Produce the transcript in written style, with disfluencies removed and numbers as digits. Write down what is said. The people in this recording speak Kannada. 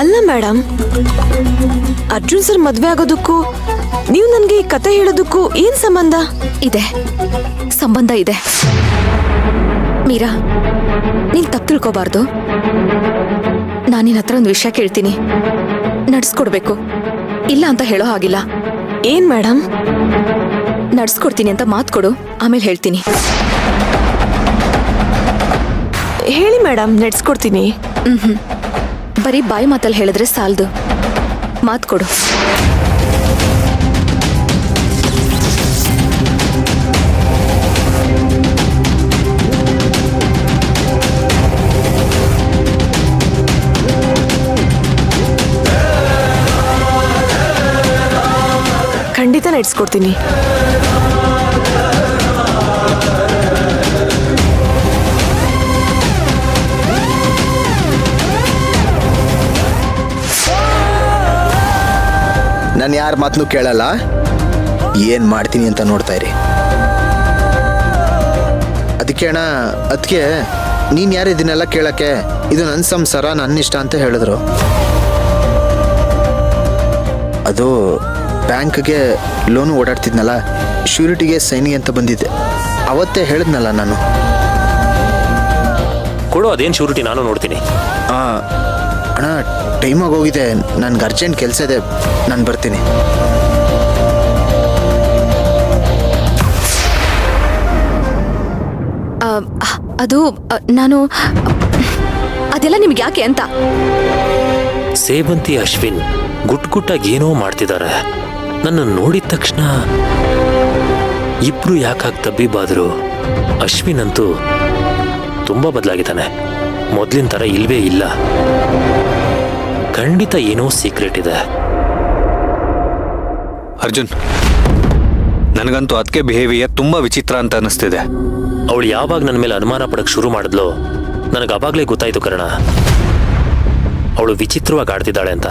ಅಲ್ಲ ಮೇಡಮ್, ಅರ್ಜುನ್ ಸರ್ ಮದ್ವೆ ಆಗೋದಕ್ಕೂ ನೀವು ನನ್ಗೆ ಈ ಕತೆ ಹೇಳೋದಕ್ಕೂ ಏನ್ ಸಂಬಂಧ ಇದೆ? ಸಂಬಂಧ ಇದೆ ಮೀರಾ, ನೀನ್ ತಪ್ಪು ತಿಳ್ಕೋಬಾರ್ದು. ನಾನು ನಿನ್ನ ಹತ್ರ ಒಂದು ವಿಷಯ ಕೇಳ್ತೀನಿ, ನಡ್ಸ್ಕೊಡ್ಬೇಕು. ಇಲ್ಲ ಅಂತ ಹೇಳೋ ಹಾಗಿಲ್ಲ. ಏನ್ ಮೇಡಮ್? ನಡ್ಸ್ಕೊಡ್ತೀನಿ ಅಂತ ಮಾತು ಕೊಡು, ಆಮೇಲೆ ಹೇಳ್ತೀನಿ. ಹೇಳಿ ಮೇಡಮ್, ನಡ್ಸ್ಕೊಡ್ತೀನಿ. ಬರೀ ಬಾಯಿ ಮಾತಲ್ಲಿ ಹೇಳಿದ್ರೆ ಸಾಲದು, ಮಾತು ಕೊಡು. ಖಂಡಿತ ನಡ್ಸ್ಕೊಡ್ತೀನಿ. ನಾನು ಯಾರ ಮಾತನ್ನು ಕೇಳಲ್ಲ, ಏನು ಮಾಡ್ತೀನಿ ಅಂತ ನೋಡ್ತಾ ಇರಿ. ಅದಕ್ಕೆ ಅಣ್ಣ, ಅದಕ್ಕೆ ನೀನು ಯಾರು ಇದನ್ನೆಲ್ಲ ಕೇಳಕ್ಕೆ? ಇದು ನನ್ನ ಸಂಸಾರ, ನನ್ನ ಇಷ್ಟ ಅಂತ ಹೇಳಿದ್ರು. ಅದು ಬ್ಯಾಂಕ್ಗೆ ಲೋನು ಓಡಾಡ್ತಿದ್ನಲ್ಲ, ಶ್ಯೂರಿಟಿಗೆ ಸೈನಿಗೆ ಅಂತ ಬಂದಿದ್ದೆ. ಅವತ್ತೇ ಹೇಳಿದ್ನಲ್ಲ ನಾನು. ಕೊಡು, ಅದೇನು ಶ್ಯೂರಿಟಿ ನಾನು ನೋಡ್ತೀನಿ. ಅಣ್ಣ, ಟೈಮ್ ಆಗೋಗಿದೆ, ನನ್ಗೆ ಅರ್ಜೆಂಟ್ ಕೆಲಸ ಇದೆ, ನಾನು ಬರ್ತೀನಿ. ಅದು ನಾನು ಅದೆಲ್ಲ ನಿಮ್ಗೆ ಯಾಕೆ ಅಂತ. ಸೇವಂತಿ ಅಶ್ವಿನ್ ಗುಟ್ಟಾಗಿ ಏನೋ ಮಾಡ್ತಿದ್ದಾರೆ. ನನ್ನ ನೋಡಿದ ತಕ್ಷಣ ಇಬ್ರು ಯಾಕಾಗಿ ತಬ್ಬಿಬಾದ್ರು. ಅಶ್ವಿನ್ ಅಂತೂ ತುಂಬಾ ಬದಲಾಗಿದ್ದಾನೆ, ಮೊದ್ಲಿನ ಥರ ಇಲ್ವೇ ಇಲ್ಲ. ಖಂಡಿತ ಏನೋ ಸೀಕ್ರೆಟ್ ಇದೆ. ಅರ್ಜುನ್, ನನಗಂತೂ ಅದಕ್ಕೆ ಬಿಹೇವಿಯರ್ ತುಂಬಾ ವಿಚಿತ್ರ ಅಂತ ಅನಿಸ್ತಿದೆ. ಅವಳು ಯಾವಾಗ ನನ್ನ ಮೇಲೆ ಅನುಮಾನ ಪಡಕ್ ಶುರು ಮಾಡಿದ್ಲೋ ನನಗೆ ಅವಾಗಲೇ ಗೊತ್ತಾಯ್ತು ಕರ್ಣ, ಅವಳು ವಿಚಿತ್ರವಾಗಿ ಆಡ್ತಿದ್ದಾಳೆ ಅಂತ.